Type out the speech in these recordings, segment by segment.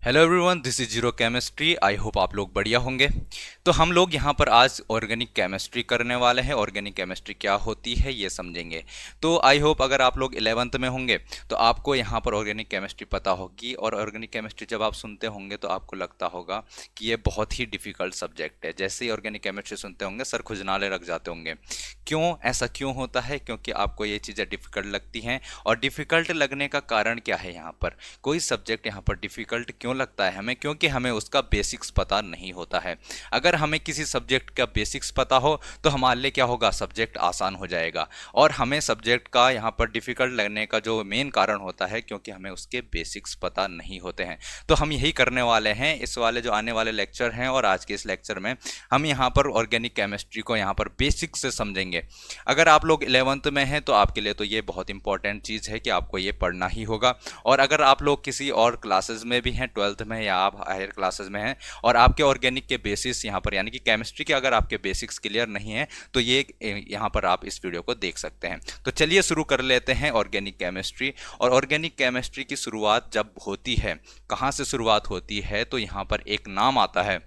Hello everyone, this is zero chemistry. I hope आप लोग बढ़िया होंगे। तो हम लोग यहाँ पर आज ऑर्गेनिक केमिस्ट्री करने वाले हैं। ऑर्गेनिक केमिस्ट्री क्या होती है ये समझेंगे। तो आई होप अगर आप लोग 11th में होंगे तो आपको यहाँ पर ऑर्गेनिक केमिस्ट्री पता होगी। और ऑर्गेनिक केमिस्ट्री जब आप सुनते होंगे तो आपको लगता होगा कि ये बहुत ही डिफ़िकल्ट सब्जेक्ट है। जैसे ही ऑर्गेनिक केमिस्ट्री सुनते होंगे सर खुजनाले रख जाते होंगे। क्यों ऐसा क्यों होता है? क्योंकि आपको ये चीज़ें डिफ़िकल्ट लगती हैं। और डिफ़िकल्ट लगने का कारण क्या है? यहाँ पर कोई सब्जेक्ट यहाँ पर डिफ़िकल्ट क्यों लगता है हमें? क्योंकि हमें उसका बेसिक्स पता नहीं होता है। अगर हमें किसी सब्जेक्ट का बेसिक्स पता हो तो हमारे लिए क्या होगा, सब्जेक्ट आसान हो जाएगा। और हमें सब्जेक्ट का यहाँ पर डिफ़िकल्ट लगने का जो मेन कारण होता है क्योंकि हमें उसके बेसिक्स पता नहीं होते हैं। तो हम यही करने वाले हैं इस वाले जो आने वाले लेक्चर हैं। और आज के इस लेक्चर में हम यहाँ पर ऑर्गेनिक केमिस्ट्री को यहाँ पर बेसिक्स से समझेंगे। अगर आप लोग 11th में हैं तो आपके लिए तो ये बहुत इंपॉर्टेंट चीज़ है कि आपको ये पढ़ना ही होगा। और अगर आप लोग किसी और क्लासेस में भी हैं, 12th में या आप हायर क्लासेस में हैं, और आपके ऑर्गेनिक के बेसिस यहाँ पर यानी कि केमिस्ट्री के अगर आपके बेसिक्स क्लियर नहीं है तो ये यहाँ पर आप इस वीडियो को देख सकते हैं। तो चलिए शुरू कर लेते हैं ऑर्गेनिक केमिस्ट्री। और ऑर्गेनिक केमिस्ट्री की शुरुआत जब होती है, कहाँ से शुरुआत होती है? तो यहाँ पर एक नाम आता है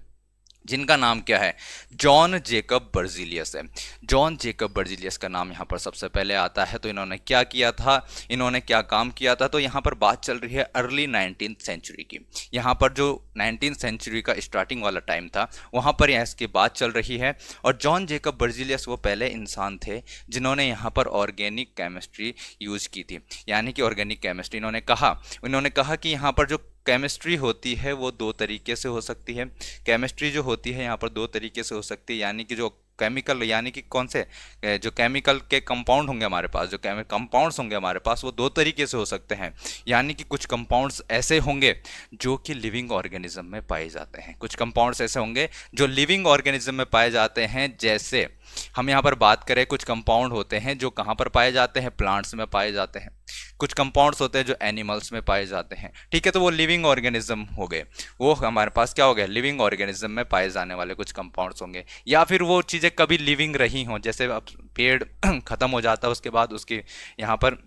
जिनका नाम क्या है, जॉन जेकब बर्जीलियस है। जॉन जेकब बर्जीलियस का नाम यहाँ पर सबसे पहले आता है। तो इन्होंने क्या किया था, इन्होंने क्या काम किया था? तो यहाँ पर बात चल रही है अर्ली 19th सेंचुरी की। यहाँ पर जो 19th सेंचुरी का स्टार्टिंग वाला टाइम था वहाँ पर यहाँ इसकी बात चल रही है। और जॉन जेकब बर्जीलियस वो पहले इंसान थे जिन्होंने यहाँ पर ऑर्गेनिक केमिस्ट्री यूज की थी। यानी कि ऑर्गेनिक केमिस्ट्री इन्होंने कहा कि यहाँ पर जो केमिस्ट्री होती है वो दो तरीके से हो सकती है। केमिस्ट्री जो होती है यहाँ पर दो तरीके से हो सकती है। यानी कि जो केमिकल यानी कि कौन से जो केमिकल के कंपाउंड होंगे हमारे पास, जो कंपाउंड्स होंगे हमारे पास, वो दो तरीके से हो सकते हैं। यानी कि कुछ कंपाउंड्स ऐसे होंगे जो कि लिविंग ऑर्गेनिज्म में पाए जाते हैं। कुछ कंपाउंड्स ऐसे होंगे जो लिविंग ऑर्गेनिज्म में पाए जाते हैं। जैसे हम यहाँ पर बात करें, कुछ कंपाउंड होते हैं जो कहाँ पर पाए जाते हैं, प्लांट्स में पाए जाते हैं। कुछ कंपाउंड्स होते हैं जो एनिमल्स में पाए जाते हैं। ठीक है, तो वो लिविंग ऑर्गेनिज्म हो गए। वो हमारे पास क्या हो गया, लिविंग ऑर्गेनिज्म में पाए जाने वाले कुछ कंपाउंड्स होंगे। या फिर वो चीज़ें कभी लिविंग रही हों, जैसे अब पेड़ खत्म हो जाता है उसके बाद उसकी यहाँ पर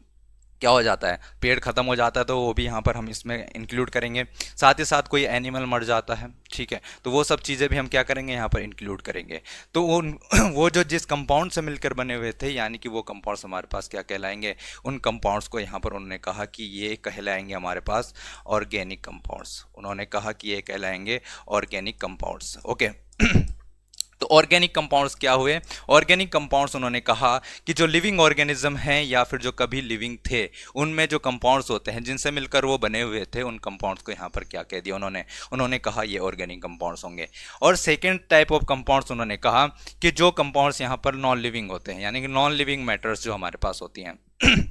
क्या हो जाता है, पेड़ खत्म हो जाता है तो वो भी यहाँ पर हम इसमें इंक्लूड करेंगे। साथ ही साथ कोई एनिमल मर जाता है, ठीक है, तो वो सब चीज़ें भी हम क्या करेंगे, यहाँ पर इंक्लूड करेंगे। तो उन वो जो जिस कंपाउंड से मिलकर बने हुए थे, यानी कि वो कंपाउंड्स हमारे पास क्या कहलाएंगे, उन कंपाउंड्स को यहाँ पर उन्होंने कहा कि ये कहलाएंगे हमारे पास ऑर्गेनिक कंपाउंड्स। उन्होंने कहा कि ये कहलाएंगे ऑर्गेनिक कंपाउंड्स। ओके तो ऑर्गेनिक कंपाउंड्स क्या हुए? ऑर्गेनिक कंपाउंड्स उन्होंने कहा कि जो लिविंग ऑर्गेनिज्म हैं या फिर जो कभी लिविंग थे, उनमें जो कंपाउंड्स होते हैं जिनसे मिलकर वो बने हुए थे, उन कंपाउंड्स को यहाँ पर क्या कह दिया उन्होंने, उन्होंने कहा ये ऑर्गेनिक कंपाउंड्स होंगे। और सेकेंड टाइप ऑफ कंपाउंड्स उन्होंने कहा कि जो कंपाउंड्स यहाँ पर नॉन लिविंग होते हैं, यानी कि नॉन लिविंग मैटर्स जो हमारे पास होती हैं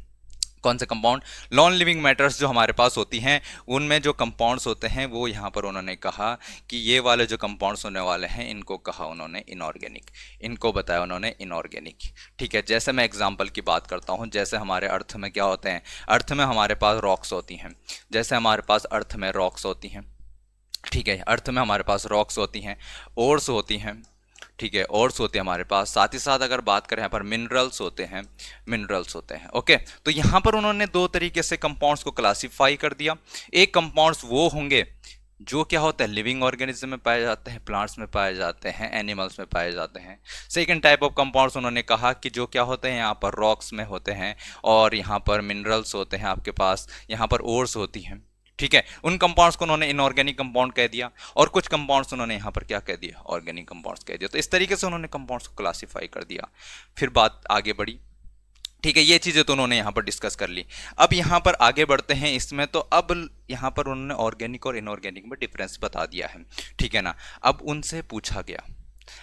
कौन से कंपाउंड, नॉन लिविंग मैटर्स जो हमारे पास होती हैं, उनमें जो कंपाउंड्स होते हैं वो यहाँ पर उन्होंने कहा कि ये वाले जो कंपाउंड्स होने वाले हैं इनको कहा उन्होंने इनऑर्गेनिक। इनको बताया उन्होंने इनऑर्गेनिक। ठीक है, जैसे मैं एग्जांपल की बात करता हूँ, जैसे हमारे अर्थ में क्या होते हैं, अर्थ में हमारे पास रॉक्स होती हैं। जैसे हमारे पास अर्थ में रॉक्स होती हैं, ठीक है, अर्थ में हमारे पास रॉक्स होती हैं, ओर्स होती हैं, ठीक है, ओर्स होते हैं हमारे पास। साथ ही साथ अगर बात करें यहाँ पर मिनरल्स होते हैं, मिनरल्स होते हैं। ओके, तो यहाँ पर उन्होंने दो तरीके से कंपाउंड्स को क्लासिफाई कर दिया। एक कंपाउंड्स वो होंगे जो क्या होता है, लिविंग ऑर्गेनिज्म में पाए जाते हैं, प्लांट्स में पाए जाते हैं, एनिमल्स में पाए जाते हैं। सेकेंड टाइप ऑफ कंपाउंड्स उन्होंने कहा कि जो क्या होते हैं, यहाँ पर रॉक्स में होते हैं और यहाँ पर मिनरल्स होते हैं आपके पास, यहाँ पर ओर्स होती हैं। ठीक है, उन कंपाउंड्स को उन्होंने इनऑर्गेनिक कंपाउंड कह दिया और कुछ कंपाउंड्स उन्होंने यहाँ पर क्या कह दिया, ऑर्गेनिक कंपाउंड्स कह दिया। तो इस तरीके से उन्होंने कंपाउंड्स को क्लासिफाई कर दिया। फिर बात आगे बढ़ी, ठीक है, ये चीज़ें तो उन्होंने यहाँ पर डिस्कस कर ली। अब यहाँ पर आगे बढ़ते हैं इसमें। तो अब यहाँ पर उन्होंने ऑर्गेनिक और इनऑर्गेनिक में डिफरेंस बता दिया है, ठीक है ना। अब उनसे पूछा गया,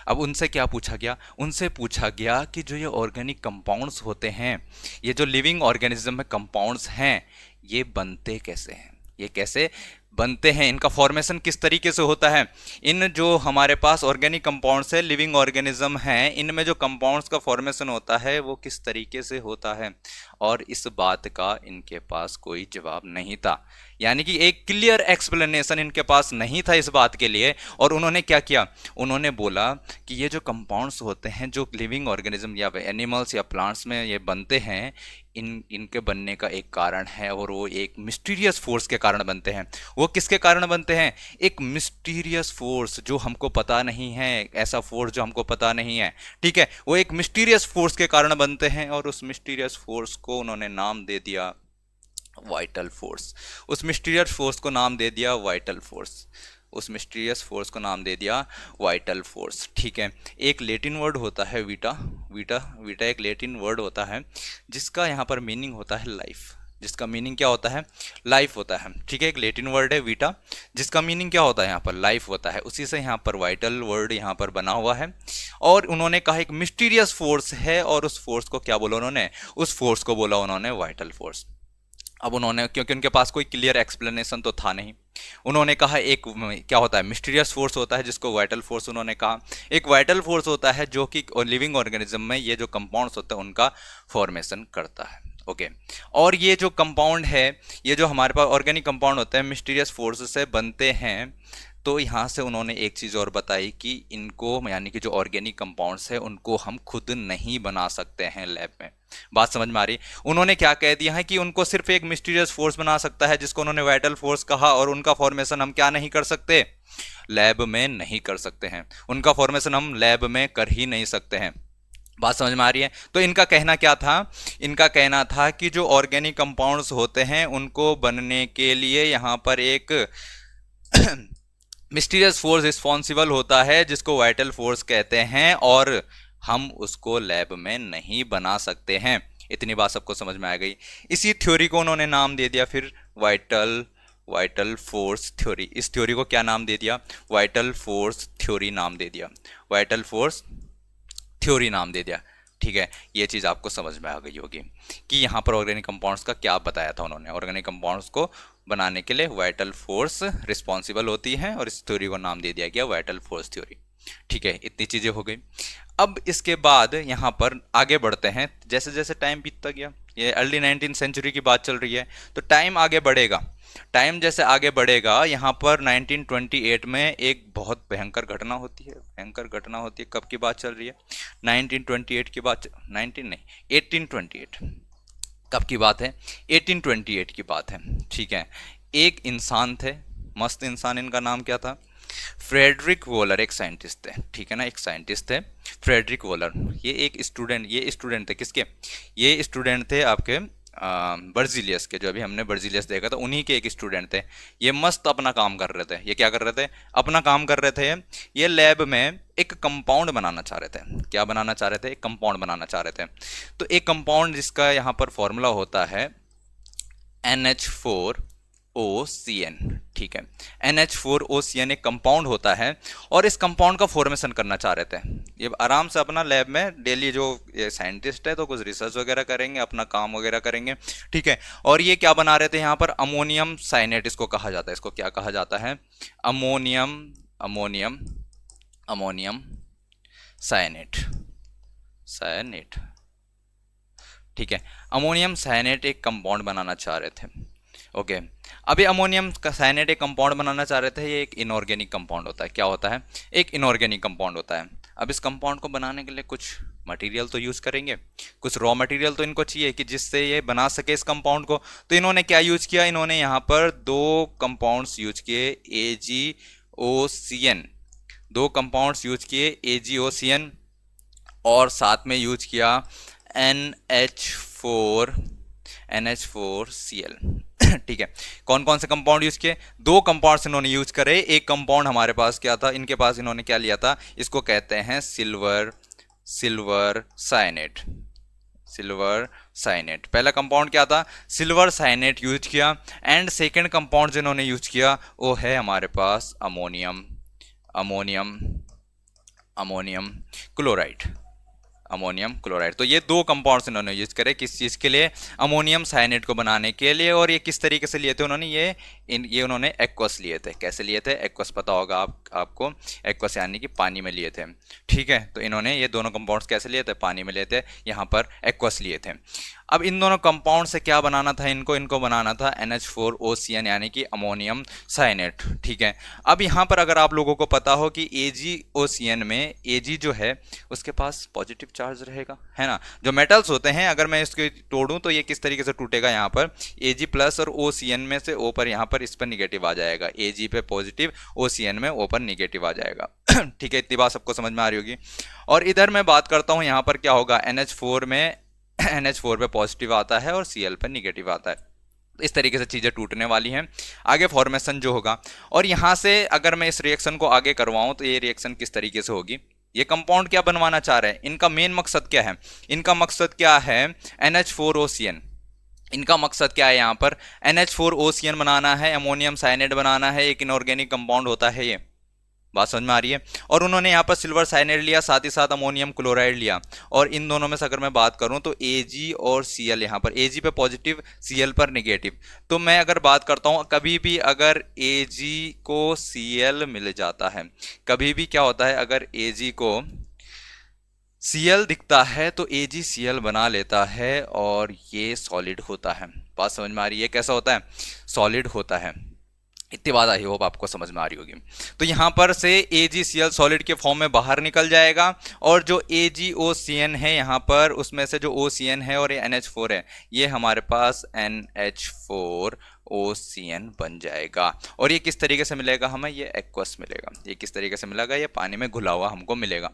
अब उनसे क्या पूछा गया, उनसे पूछा गया कि जो ये ऑर्गेनिक कंपाउंड्स होते हैं, ये जो लिविंग ऑर्गेनिज्म में कंपाउंड्स हैं, ये बनते कैसे हैं, ये कैसे बनते हैं, इनका फॉर्मेशन किस तरीके से होता है। इन जो हमारे पास ऑर्गेनिक कंपाउंड्स है, लिविंग ऑर्गेनिज्म हैं, इनमें जो कंपाउंड्स का फॉर्मेशन होता है वो किस तरीके से होता है। और इस बात का इनके पास कोई जवाब नहीं था। यानी कि एक क्लियर एक्सप्लेनेशन इनके पास नहीं था इस बात के लिए, और उन्होंने क्या किया, उन्होंने बोला कि ये जो कंपाउंड्स होते हैं जो लिविंग ऑर्गेनिज्म या एनिमल्स या प्लांट्स में ये बनते हैं, इनके बनने का एक कारण है, और वो एक मिस्टीरियस फोर्स के कारण बनते हैं। वो किसके कारण बनते हैं? एक मिस्टीरियस फोर्स जो हमको पता नहीं है, ऐसा फोर्स जो हमको पता नहीं है, ठीक है, वो एक मिस्टीरियस फोर्स के कारण बनते हैं, और उस मिस्टीरियस फोर्स को उन्होंने नाम दे दिया वाइटल फोर्स। उस मिस्टीरियस फोर्स को नाम दे दिया वाइटल फोर्स। उस मिस्टीरियस फोर्स को नाम दे दिया वाइटल फोर्स, ठीक है। एक लैटिन वर्ड होता है वीटा। वीटा वीटा एक लैटिन वर्ड होता है जिसका यहाँ पर मीनिंग होता है लाइफ। जिसका मीनिंग क्या होता है? लाइफ होता है, ठीक है। एक लैटिन वर्ड है वीटा जिसका मीनिंग क्या होता है? यहाँ पर लाइफ होता है। उसी से यहाँ पर वाइटल वर्ड यहाँ पर बना हुआ है। और उन्होंने कहा एक मिस्टीरियस फोर्स है, और उस फोर्स को क्या बोला उन्होंने? उस फोर्स को बोला उन्होंने वाइटल फोर्स। अब उन्होंने, क्योंकि उनके पास कोई क्लियर एक्सप्लेनेशन तो था नहीं, उन्होंने कहा एक क्या होता है, मिस्टीरियस फोर्स होता है जिसको वाइटल फोर्स उन्होंने कहा। एक वाइटल फोर्स होता है जो कि लिविंग ऑर्गेनिज्म में ये जो कंपाउंड्स होते हैं उनका फॉर्मेशन करता है। ओके, और ये जो कंपाउंड है, ये जो हमारे पास ऑर्गेनिक कंपाउंड होते हैं मिस्टीरियस फोर्स से बनते हैं। तो यहाँ से उन्होंने एक चीज़ और बताई कि इनको, यानी कि जो ऑर्गेनिक कंपाउंड्स है उनको हम खुद नहीं बना सकते हैं लैब में। बात समझ में आ रही? उन्होंने क्या कह दिया है कि उनको सिर्फ एक मिस्टीरियस फोर्स बना सकता है जिसको उन्होंने वाइटल फोर्स कहा, और उनका फॉर्मेशन हम क्या नहीं कर सकते? लैब में नहीं कर सकते हैं। उनका फॉर्मेशन हम लैब में कर ही नहीं सकते हैं। बात समझ में आ रही है? तो इनका कहना क्या था? इनका कहना था कि जो ऑर्गेनिक कंपाउंड्स होते हैं उनको बनने के लिए यहाँ पर एक मिस्टीरियस फोर्स रिस्पॉन्सिबल होता है जिसको वाइटल फोर्स कहते हैं, और हम उसको लैब में नहीं बना सकते हैं। इतनी बात सबको समझ में आ गई। इसी थ्योरी को उन्होंने नाम दे दिया फिर वाइटल फोर्स थ्योरी। इस थ्योरी को क्या नाम दे दिया? वाइटल फोर्स थ्योरी नाम दे दिया। वाइटल फोर्स थ्योरी नाम दे दिया, ठीक है। ये चीज़ आपको समझ में आ गई होगी कि यहाँ पर ऑर्गेनिक कंपाउंड्स का क्या बताया था उन्होंने। ऑर्गेनिक कंपाउंड्स को बनाने के लिए वाइटल फोर्स रिस्पॉन्सिबल होती है, और इस थ्योरी को नाम दे दिया गया वाइटल फोर्स थ्योरी, ठीक है। इतनी चीज़ें हो गई। अब इसके बाद यहाँ पर आगे बढ़ते हैं। जैसे जैसे टाइम बीतता गया, ये अर्ली 19th सेंचुरी की बात चल रही है, तो टाइम आगे बढ़ेगा। टाइम जैसे आगे बढ़ेगा, यहाँ पर 1928 में एक बहुत भयंकर घटना होती है। भयंकर घटना होती है, कब की बात चल रही है? 1928 की बात, 19 नहीं 1828। कब की बात है? 1828 की बात है, ठीक है। एक इंसान थे, मस्त इंसान, इनका नाम क्या था? फ्रेडरिक वोलर, एक साइंटिस्ट थे, ठीक है ना, एक साइंटिस्ट थे फ्रेडरिक वोलर। ये स्टूडेंट थे किसके? ये स्टूडेंट थे आपके बर्जीलियस के। जो अभी हमने बर्जीलियस देखा था उन्हीं के एक स्टूडेंट थे। ये मस्त अपना काम कर रहे थे। ये क्या कर रहे थे? अपना काम कर रहे थे। ये लैब में एक कंपाउंड बनाना चाह रहे थे। क्या बनाना चाह रहे थे? एक कंपाउंड बनाना चाह रहे थे। तो एक कंपाउंड जिसका यहाँ पर फॉर्मूला होता है NH4OCN, ठीक है। NH4OCN एक कंपाउंड होता है, और इस कंपाउंड का फॉर्मेशन करना चाह रहे थे। ये आराम से अपना लैब में डेली, जो ये साइंटिस्ट है तो कुछ रिसर्च वगैरह करेंगे, अपना काम वगैरह करेंगे, ठीक है। और ये क्या बना रहे थे यहाँ पर? अमोनियम साइनेट इसको कहा जाता है। इसको क्या कहा जाता है? अमोनियम अमोनियम अमोनियम साइनेट, ठीक है। अमोनियम साइनेट एक कंपाउंड बनाना चाह रहे थे। ओके, अभी अमोनियम का साइनेट एक कंपाउंड बनाना चाह रहे थे। ये एक इनऑर्गेनिक कंपाउंड होता है। क्या होता है? एक इनऑर्गेनिक कंपाउंड होता है। अब इस कंपाउंड को बनाने के लिए कुछ मटेरियल तो यूज़ करेंगे, कुछ रॉ मटेरियल तो इनको चाहिए कि जिससे ये बना सके इस कंपाउंड को। तो इन्होंने क्या यूज़ किया? इन्होंने यहाँ पर दो कंपाउंड्स यूज किए, AgOCN। दो कंपाउंड्स यूज किए, AgOCN, और साथ में यूज किया NH4Cl ठीक है। कौन कौन से कंपाउंड यूज किए? दो कंपाउंड्स इन्होंने यूज करे। एक कंपाउंड हमारे पास क्या था? इनके पास इन्होंने क्या लिया था? इसको कहते हैं सिल्वर साइनेट। पहला कंपाउंड क्या था? सिल्वर साइनेट यूज किया। एंड सेकेंड कंपाउंड जिन्होंने यूज किया वो है हमारे पास अमोनियम क्लोराइड। तो ये दो कंपाउंड्स इन्होंने यूज करे किस चीज़ के लिए? अमोनियम साइनेट को बनाने के लिए। और ये किस तरीके से लिए थे उन्होंने? ये उन्होंने एक्वस लिए थे। कैसे लिए थे? एक्वस पता होगा आपको। एक्वस यानी कि पानी में लिए थे, ठीक है। तो इन्होंने ये दोनों कंपाउंड्स कैसे लिए थे? पानी में लिए थे। यहाँ पर एक्वस लिए थे। अब इन दोनों कंपाउंड से क्या बनाना था, इनको बनाना था NH4OCN यानी कि अमोनियम साइनेट। ठीक है, अब यहाँ पर अगर आप लोगों को पता हो कि AgOCN में Ag जो है उसके पास पॉजिटिव चार्ज रहेगा, है ना। जो मेटल्स होते हैं अगर मैं इसको तोड़ूं तो ये किस तरीके से टूटेगा, यहाँ पर Ag प्लस और OCN में से O पर यहाँ पर इस पर निगेटिव आ जाएगा, Ag पे पॉजिटिव, OCN में O पर निगेटिव आ जाएगा। ठीक है, इतनी बात सबको समझ में आ रही होगी। और इधर मैं बात करता हूँ यहाँ पर क्या होगा, NH4 में NH4 पे पॉजिटिव आता है और Cl पे निगेटिव आता है। इस तरीके से चीज़ें टूटने वाली हैं, आगे फॉर्मेशन जो होगा। और यहाँ से अगर मैं इस रिएक्शन को आगे करवाऊँ तो ये रिएक्शन किस तरीके से होगी, ये कंपाउंड क्या बनवाना चाह रहे हैं, इनका मेन मकसद क्या है, इनका मकसद क्या है NH4OCN। इनका मकसद क्या है, यहाँ पर NH4OCN बनाना है, अमोनियम साइनेट बनाना है, एक इनऑर्गेनिक कंपाउंड होता है ये, बात समझ में आ रही है। और उन्होंने यहाँ पर सिल्वर साइनेट लिया, साथ ही साथ अमोनियम क्लोराइड लिया। और इन दोनों में से अगर मैं बात करूं तो Ag और Cl, यहाँ पर Ag पे पॉजिटिव, Cl पर निगेटिव। तो मैं अगर बात करता हूं, कभी भी अगर Ag को Cl मिल जाता है, कभी भी क्या होता है, अगर Ag को Cl दिखता है तो AgCl बना लेता है और ये सॉलिड होता है। बात समझ में आ रही है, कैसा होता है, सॉलिड होता है। इतनी बात आई होप आपको समझ में आ रही होगी। तो यहाँ पर से AgCl सॉलिड के फॉर्म में बाहर निकल जाएगा, और जो AgOCN है यहाँ पर, उसमें से जो OCN है और ये NH4 है, ये हमारे पास NH4OCN बन जाएगा। और ये किस तरीके से मिलेगा हमें, ये एक्वस मिलेगा। ये किस तरीके से मिलेगा, ये पानी में घुला हुआ हमको मिलेगा।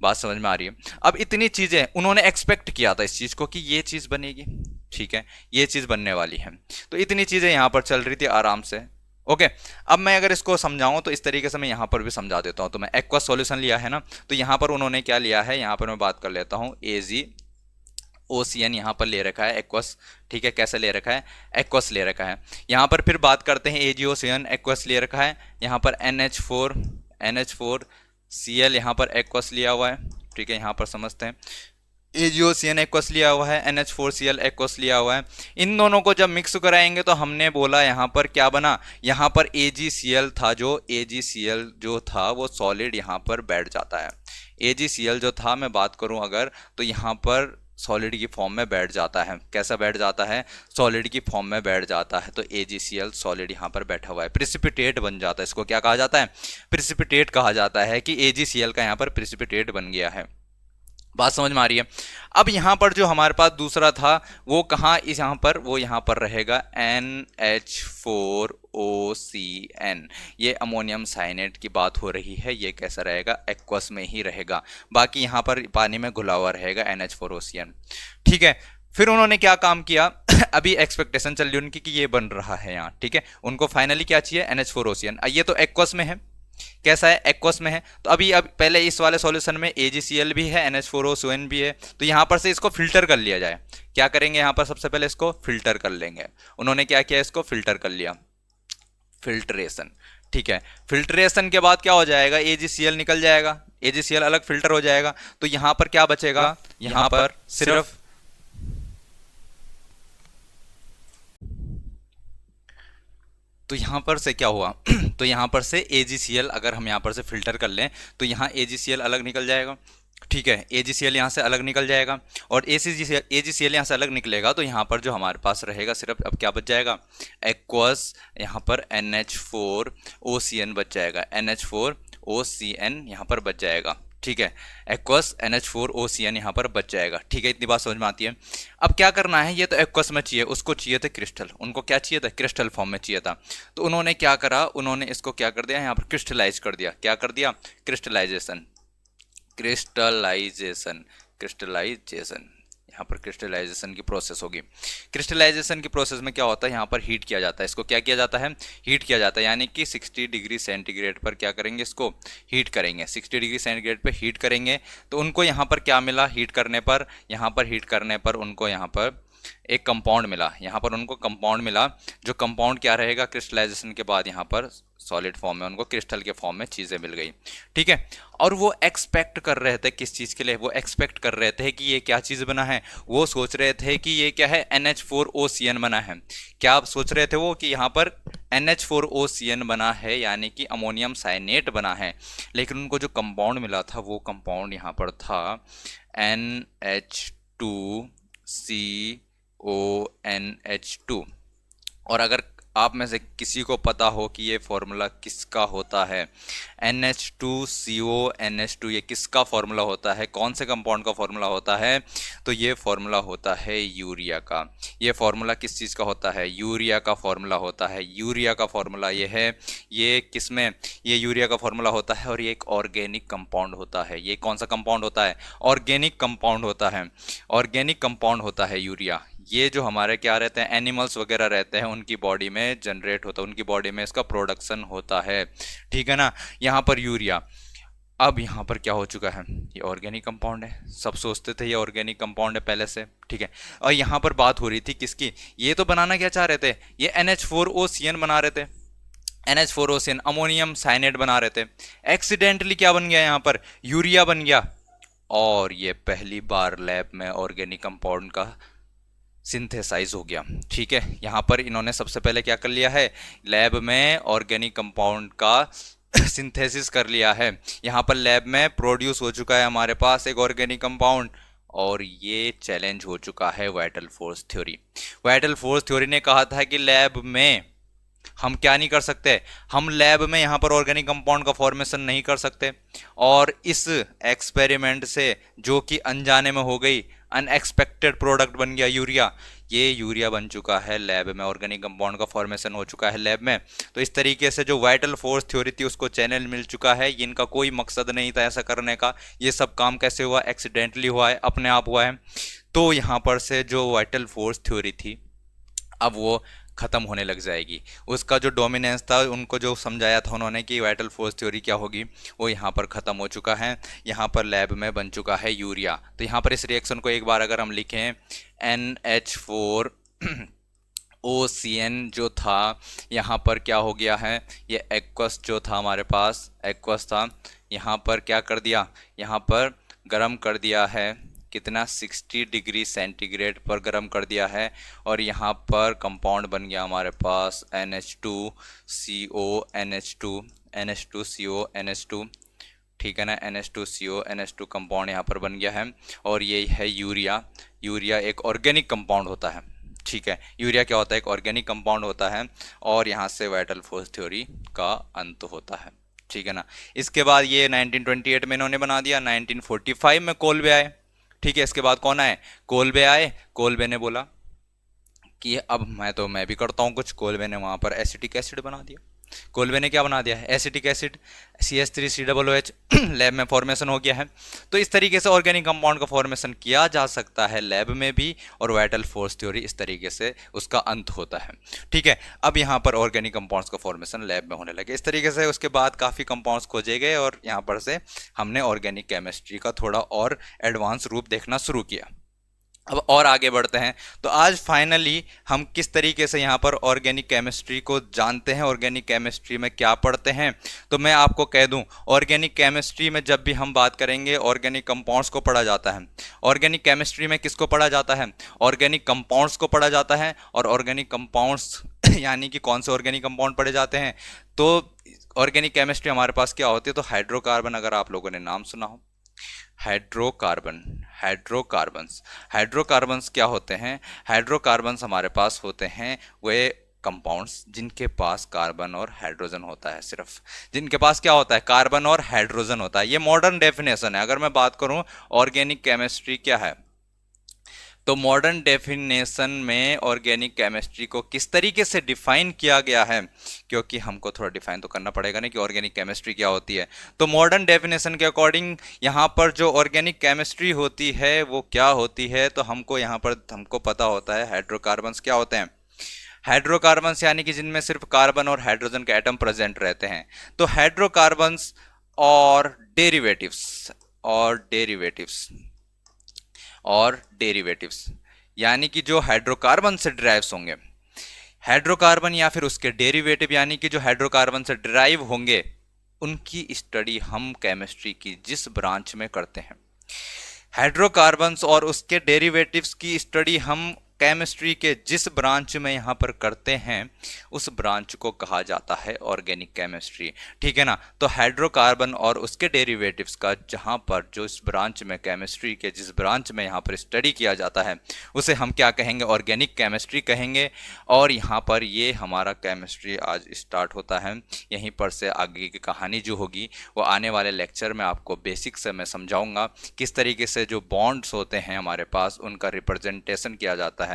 बात समझ में आ रही है। अब इतनी चीजें उन्होंने एक्सपेक्ट किया था इस चीज को कि ये चीज बनेगी, ठीक है, ये चीज बनने वाली है। तो इतनी चीजें यहाँ पर चल रही थी आराम से। ओके, अब मैं अगर इसको समझाऊं तो इस तरीके से मैं यहाँ पर भी समझा देता हूं। तो मैं एक्वस सॉल्यूशन लिया है ना, तो यहाँ पर उन्होंने क्या लिया है, यहाँ पर मैं बात कर लेता हूँ, AgOCN यहाँ पर ले रखा है एक्वस। ठीक है, कैसे ले रखा है, एक्वस ले रखा है। यहाँ पर फिर बात करते हैं AgOCN एक्वस ले रखा है, यहाँ पर NH4Cl यहाँ पर एक्वस लिया हुआ है। ठीक है, यहाँ पर समझते हैं, AgOCN एक्वस लिया हुआ है, NH4Cl एक्वस लिया हुआ है। इन दोनों को जब मिक्स कराएंगे तो हमने बोला यहाँ पर क्या बना, यहाँ पर AgCl था, जो AgCl जो था वो सॉलिड यहाँ पर बैठ जाता है। AgCl जो था, मैं बात करूँ अगर, तो यहाँ पर सॉलिड की फॉर्म में बैठ जाता है। कैसा बैठ जाता है, सॉलिड की फॉर्म में बैठ जाता है। तो AgCl सॉलिड यहाँ पर बैठा हुआ है, प्रिसिपिटेट बन जाता है। इसको क्या कहा जाता है, प्रिसिपिटेट कहा जाता है, कि AgCl का यहाँ पर प्रिसिपिटेट बन गया है। बात समझ में आ रही है। अब यहाँ पर जो हमारे पास दूसरा था वो कहाँ, इस यहाँ पर, वो यहाँ पर रहेगा NH4OCN। ये अमोनियम साइनेट की बात हो रही है, ये कैसा रहेगा, एक्वस में ही रहेगा। बाकी यहाँ पर पानी में घुला हुआ रहेगा NH4OCN। ठीक है, फिर उन्होंने क्या काम किया अभी एक्सपेक्टेशन चल रही उनकी कि ये बन रहा है यहाँ। ठीक है, उनको फाइनली क्या चाहिए, NH4OCN। ये तो एक्वस में है, कैसा है, एक्वस में है। तो अभी अब पहले इस वाले सॉल्यूशन में AgCl भी है, NH4OCN भी है, तो यहाँ पर से इसको फिल्टर कर लिया जाए। क्या करेंगे, यहाँ पर सबसे पहले इसको फिल्टर कर लेंगे। उन्होंने क्या किया, इसको फिल्टर कर लिया, फिल्ट्रेशन। ठीक है, फिल्ट्रेशन के बाद क्या हो जाएगा, AgCl निकल जाएगा, AgCl अलग फिल्टर हो जाएगा। तो यहाँ पर क्या बचेगा, यहाँ पर सिर्फ तो यहाँ पर से क्या हुआ तो यहाँ पर से AgCl अगर हम यहाँ पर से फिल्टर कर लें तो यहाँ AgCl अलग निकल जाएगा। ठीक है, AgCl यहाँ से अलग निकल जाएगा, और AgCl यहाँ से अलग निकलेगा तो यहाँ पर जो हमारे पास रहेगा सिर्फ अब क्या बच जाएगा, एक्वस, यहाँ पर NH4OCN बच जाएगा, NH4OCN यहाँ पर बच जाएगा। ठीक है, एक्वस NH4OCN यहाँ पर बच जाएगा। ठीक है, इतनी बात समझ में आती है। अब क्या करना है, ये तो एक्वस में चाहिए, उसको चाहिए थे क्रिस्टल, उनको क्या चाहिए था, क्रिस्टल फॉर्म में चाहिए था। तो उन्होंने क्या करा, उन्होंने इसको क्या कर दिया, यहाँ पर क्रिस्टलाइज कर दिया। क्या कर दिया, क्रिस्टलाइजेशन, क्रिस्टलाइजेशन, क्रिस्टलाइजेशन। यहाँ पर क्रिस्टलाइजेशन की प्रोसेस होगी। क्रिस्टलाइजेशन की प्रोसेस में क्या होता है, यहाँ पर हीट किया जाता है। इसको क्या किया जाता है, हीट किया जाता है, यानी कि 60 डिग्री सेंटीग्रेड पर क्या करेंगे, इसको हीट करेंगे। 60 डिग्री सेंटीग्रेड पर हीट करेंगे तो उनको यहाँ पर क्या मिला, हीट करने पर, यहाँ पर हीट करने पर उनको यहाँ पर एक कंपाउंड मिला। यहाँ पर उनको कंपाउंड मिला, जो कंपाउंड क्या रहेगा, क्रिस्टलाइजेशन के बाद यहाँ पर सॉलिड फॉर्म में, उनको क्रिस्टल के फॉर्म में चीज़ें मिल गई। ठीक है, और वो एक्सपेक्ट कर रहे थे किस चीज़ के लिए, वो एक्सपेक्ट कर रहे थे कि ये क्या चीज़ बना है, वो सोच रहे थे कि ये क्या है, NH4OCN बना है। क्या आप सोच रहे थे वो कि यहाँ पर NH4OCN बना है, यानी कि अमोनियम साइनेट बना है। लेकिन उनको जो कंपाउंड मिला था वो कंपाउंड यहाँ पर था NH2 CONH2। और अगर आप में से किसी को पता हो कि ये फॉर्मूला किसका होता है, NH2CONH2, ये किसका फॉर्मूला होता है, कौन से कंपाउंड का फॉर्मूला होता है, तो ये फॉर्मूला होता है यूरिया का। ये फॉर्मूला किस चीज़ का होता है, यूरिया का फॉर्मूला होता है। यूरिया का फॉर्मूला ये है, ये किसमें, ये यूरिया का फॉर्मूला होता है, और ये एक ऑर्गेनिक कंपाउंड होता है। ये कौन सा कंपाउंड होता है, ऑर्गेनिक कंपाउंड होता है। ऑर्गेनिक कंपाउंड होता है यूरिया। ये जो हमारे क्या रहते हैं, एनिमल्स वगैरह रहते हैं, उनकी बॉडी में जनरेट होता है, उनकी बॉडी में इसका प्रोडक्शन होता है, ठीक है ना। यहाँ पर यूरिया, अब यहाँ पर क्या हो चुका है, ये ऑर्गेनिक कंपाउंड है। सब सोचते थे ये ऑर्गेनिक कंपाउंड है पहले से, ठीक है। और यहाँ पर बात हो रही थी किसकी, ये तो बनाना क्या चाह रहे थे, ये NH4OCN बना रहे थे। NH4OCN अमोनियम साइनेट बना रहे थे। एक्सीडेंटली क्या बन गया, यहाँ पर यूरिया बन गया। और ये पहली बार लैब में ऑर्गेनिक कंपाउंड का सिंथेसाइज हो गया, ठीक है। यहाँ पर इन्होंने सबसे पहले क्या कर लिया है, लैब में ऑर्गेनिक कंपाउंड का सिंथेसिस कर लिया है। यहाँ पर लैब में प्रोड्यूस हो चुका है हमारे पास एक ऑर्गेनिक कंपाउंड, और ये चैलेंज हो चुका है vital force theory. Vital force theory ने कहा था कि लैब में हम क्या नहीं कर सकते, हम लैब में यहाँ पर ऑर्गेनिक कंपाउंड का फॉर्मेशन नहीं कर सकते। और इस एक्सपेरिमेंट से जो कि अनजाने में हो गई, अनएक्सपेक्टेड प्रोडक्ट बन गया यूरिया। ये यूरिया बन चुका है लैब में, ऑर्गेनिक कंपाउंड का फॉर्मेशन हो चुका है लैब में। तो इस तरीके से जो वाइटल फोर्स थ्योरी थी उसको चैनल मिल चुका है। इनका कोई मकसद नहीं था ऐसा करने का। ये सब काम कैसे हुआ, एक्सीडेंटली हुआ है, अपने आप हुआ है। तो यहाँ पर से जो वाइटल फोर्स थ्योरी थी अब वो खत्म होने लग जाएगी। उसका जो डोमिनेंस था, उनको जो समझाया था उन्होंने कि वाइटल फोर्स थ्योरी क्या होगी, वो यहाँ पर ख़त्म हो चुका है। यहाँ पर लैब में बन चुका है यूरिया। तो यहाँ पर इस रिएक्शन को एक बार अगर हम लिखें, NH4OCN जो था, यहाँ पर क्या हो गया है, ये एक्वस जो था हमारे पास, एक्वस था, यहाँ पर क्या कर दिया, यहाँ पर गर्म कर दिया है, कितना 60 डिग्री सेंटीग्रेड पर गर्म कर दिया है। और यहाँ पर कंपाउंड बन गया हमारे पास NH2CONH2, ठीक है ना, NH2CONH2 कंपाउंड यहाँ पर बन गया है। और ये है यूरिया। यूरिया एक ऑर्गेनिक कंपाउंड होता है, ठीक है। यूरिया क्या होता है, एक ऑर्गेनिक कंपाउंड होता है। और यहाँ से वाइटल फोर्स थ्योरी का अंत होता है, ठीक है ना। इसके बाद ये 1928 में इन्होंने बना दिया। 1945 में कोल्बे आए, ठीक है। इसके बाद कौन आए, कोल्बे आए। कोल्बे ने बोला कि अब मैं भी करता हूँ कुछ। कोल्बे ने वहाँ पर एसिटिक एसिड बना दिया। कोल्बे ने क्या बना दिया है, एसिटिक एसिड, CH3COOH लैब में फॉर्मेशन हो गया है। तो इस तरीके से ऑर्गेनिक कंपाउंड का फॉर्मेशन किया जा सकता है लैब में भी, और वाइटल फोर्स थ्योरी इस तरीके से उसका अंत होता है, ठीक है। अब यहाँ पर ऑर्गेनिक कंपाउंड्स का फॉर्मेशन लैब में होने लगे इस तरीके से। उसके बाद काफ़ी कंपाउंड्स खोजे गए, और यहाँ पर से हमने ऑर्गेनिक केमिस्ट्री का थोड़ा और एडवांस रूप देखना शुरू किया। अब और आगे बढ़ते हैं। तो आज फाइनली हम किस तरीके से यहाँ पर ऑर्गेनिक केमिस्ट्री को जानते हैं, ऑर्गेनिक केमिस्ट्री में क्या पढ़ते हैं। तो मैं आपको कह दूं, ऑर्गेनिक केमिस्ट्री में जब भी हम बात करेंगे, ऑर्गेनिक कंपाउंड्स को पढ़ा जाता है। ऑर्गेनिक केमिस्ट्री में किसको पढ़ा जाता है, ऑर्गेनिक कंपाउंड्स को पढ़ा जाता है। और ऑर्गेनिक कंपाउंड्स यानी कि कौन से ऑर्गेनिक कंपाउंड पढ़े जाते हैं, तो ऑर्गेनिक केमिस्ट्री हमारे पास क्या होती है, तो हाइड्रोकार्बन, अगर आप लोगों ने नाम सुना हो, हाइड्रोकार्बन्स क्या होते हैं, हाइड्रोकार्बन्स हमारे पास होते हैं वे कंपाउंड्स जिनके पास कार्बन और हाइड्रोजन होता है। सिर्फ जिनके पास क्या होता है, कार्बन और हाइड्रोजन होता है। ये मॉडर्न डेफिनेशन है। अगर मैं बात करूं ऑर्गेनिक केमिस्ट्री क्या है, तो मॉडर्न डेफिनेशन में ऑर्गेनिक केमिस्ट्री को किस तरीके से डिफाइन किया गया है, क्योंकि हमको थोड़ा डिफाइन तो करना पड़ेगा ना कि ऑर्गेनिक केमिस्ट्री क्या होती है। तो मॉडर्न डेफिनेशन के अकॉर्डिंग यहाँ पर जो ऑर्गेनिक केमिस्ट्री होती है वो क्या होती है, तो हमको यहाँ पर हमको पता होता है हाइड्रोकार्बन्स क्या होते हैं। हाइड्रोकार्बन्स यानी कि जिनमें सिर्फ कार्बन और हाइड्रोजन के एटम प्रेजेंट रहते हैं। तो हाइड्रोकार्बन्स और डेरिवेटिव्स यानी कि जो हाइड्रोकार्बन से डिराइव्स होंगे, हाइड्रोकार्बन या फिर उसके डेरिवेटिव यानी कि जो हाइड्रोकार्बन से डिराइव होंगे, उनकी स्टडी हम केमिस्ट्री की जिस ब्रांच में करते हैं, हाइड्रोकार्बन्स और उसके डेरिवेटिव्स की स्टडी हम केमिस्ट्री के जिस ब्रांच में यहाँ पर करते हैं उस ब्रांच को कहा जाता है ऑर्गेनिक केमिस्ट्री। ठीक है ना। तो हाइड्रोकार्बन और उसके डेरिवेटिव्स का जहाँ पर जो इस ब्रांच में केमिस्ट्री के जिस ब्रांच में यहाँ पर स्टडी किया जाता है उसे हम क्या कहेंगे, ऑर्गेनिक केमिस्ट्री कहेंगे। और यहाँ पर ये हमारा केमिस्ट्री आज स्टार्ट होता है। यहीं पर से आगे की कहानी जो होगी वो आने वाले लेक्चर में आपको बेसिक से मैं समझाऊंगा किस तरीके से जो बॉन्ड्स होते हैं हमारे पास उनका रिप्रेजेंटेशन किया जाता है,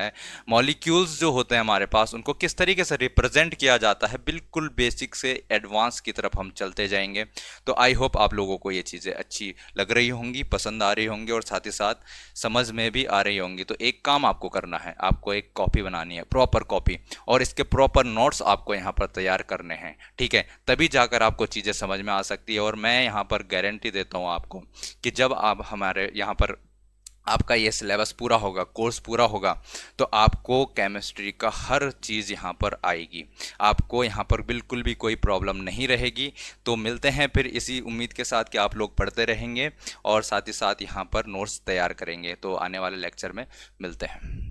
मॉलिक्यूल्स जो होते हैं हमारे पास उनको किस तरीके से रिप्रेजेंट किया जाता है। बिल्कुल बेसिक से एडवांस की तरफ हम चलते जाएंगे। तो आई होप आप लोगों को ये चीज़ें अच्छी लग रही होंगी, पसंद आ रही होंगी और साथ ही साथ समझ में भी आ रही होंगी। तो एक काम आपको करना है, आपको एक कॉपी बनानी है, प्रॉपर कॉपी, और इसके प्रॉपर नोट्स आपको यहाँ पर तैयार करने हैं। ठीक है, तभी जाकर आपको चीज़ें समझ में आ सकती है। और मैं यहाँ पर गारंटी देता हूँ आपको कि जब आप हमारे यहाँ पर आपका ये सिलेबस पूरा होगा, कोर्स पूरा होगा, तो आपको केमिस्ट्री का हर चीज़ यहाँ पर आएगी, आपको यहाँ पर बिल्कुल भी कोई प्रॉब्लम नहीं रहेगी। तो मिलते हैं फिर इसी उम्मीद के साथ कि आप लोग पढ़ते रहेंगे और साथ ही साथ यहाँ पर नोट्स तैयार करेंगे। तो आने वाले लेक्चर में मिलते हैं।